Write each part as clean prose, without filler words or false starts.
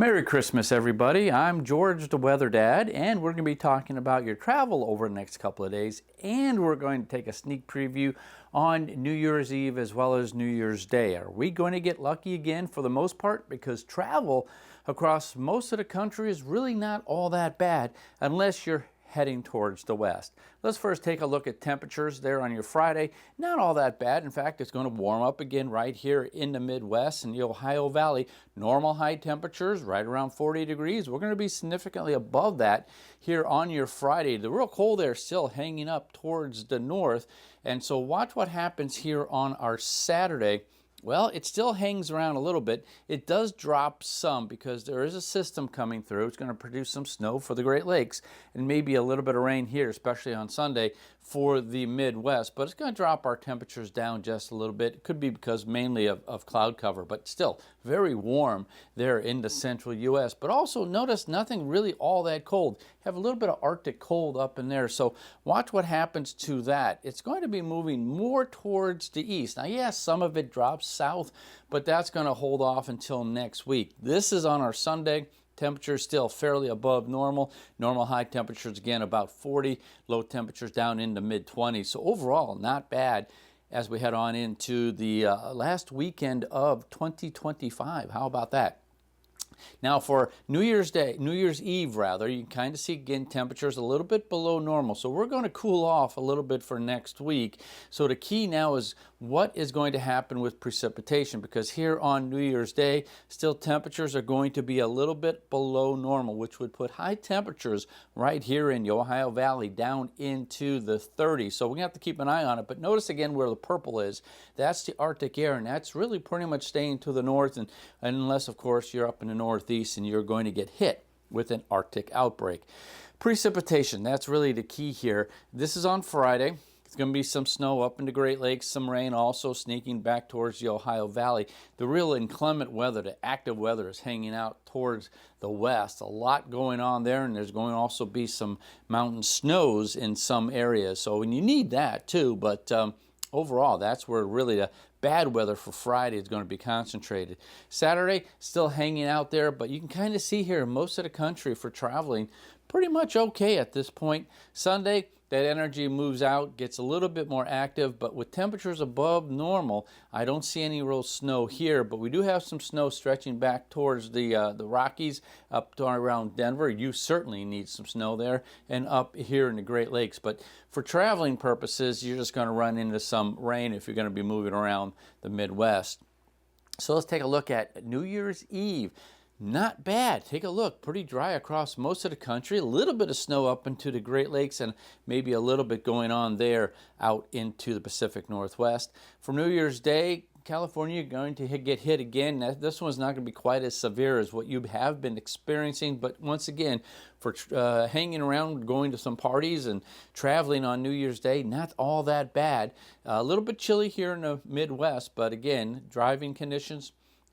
Merry Christmas, everybody. I'm George, the Weather Dad, and we're going to be talking about your travel over the next couple of days, and we're going to take a sneak preview on New Year's Eve as well as New Year's Day. Are we going to get lucky again for the most part? Because travel across most of the country is really not all that bad unless you're heading towards the west. Let's first take a look at temperatures there on your Friday. Not all that bad. In fact, it's going to warm up again right here in the Midwest and the Ohio Valley. Normal high temperatures right around 40 degrees. We're going to be significantly above that here on your Friday. The real cold air still hanging up towards the north. And so watch what happens here on our Saturday. Well, it still hangs around a little bit. It does drop some because there is a system coming through. It's going to produce some snow for the Great Lakes and maybe a little bit of rain here, especially on Sunday for the Midwest. But it's going to drop our temperatures down just a little bit. It could be because mainly of cloud cover, but still very warm there in the central U.S. But also notice nothing really all that cold. Have a little bit of Arctic cold up in there. So watch what happens to that. It's going to be moving more towards the east. Now, yes, some of it drops south, but that's going to hold off until next week. This is on our Sunday. Temperatures still fairly above normal. Normal high temperatures again about 40, low temperatures down in the mid-20s. So overall, not bad as we head on into the last weekend of 2025. How about that? Now for New Year's Eve rather, you can kind of see again temperatures a little bit below normal. So we're going to cool off a little bit for next week. So the key now is what is going to happen with precipitation, because here on New Year's Day, still temperatures are going to be a little bit below normal, which would put high temperatures right here in the Ohio Valley down into the 30s. So we're going to have to keep an eye on it. But notice again where the purple is. That's the Arctic air, and that's really pretty much staying to the north, and unless, of course, you're up in the northeast and you're going to get hit with an Arctic outbreak. Precipitation, that's really the key here. This is on Friday. It's going to be some snow up in the Great Lakes, some rain also sneaking back towards the Ohio Valley. The real inclement weather, the active weather, is hanging out towards the west. A lot going on there, and there's going to also be some mountain snows in some areas. So and you need that too, but overall, that's where really the bad weather for Friday is going to be concentrated. Saturday, still hanging out there, but you can kind of see here most of the country for traveling pretty much okay at this point. Sunday, that energy moves out, gets a little bit more active, but with temperatures above normal, I don't see any real snow here, but we do have some snow stretching back towards the Rockies up to around Denver. You certainly need some snow there, and up here in the Great Lakes. But for traveling purposes, you're just going to run into some rain if you're going to be moving around the Midwest. So let's take a look at New Year's Eve. Not bad. Take a look. Pretty dry across most of the country. A little bit of snow up into the Great Lakes and maybe a little bit going on there out into the Pacific Northwest. For New Year's Day, California going to get hit again. This one's not going to be quite as severe as what you have been experiencing, but once again, for hanging around, going to some parties and traveling on New Year's Day, not all that bad. A little bit chilly here in the Midwest, but again, driving conditions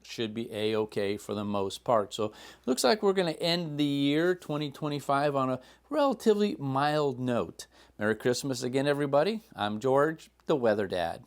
should be a-okay for the most part. So looks like we're going to end the year 2025 on a relatively mild note. Merry Christmas again, everybody. I'm George, the Weather Dad.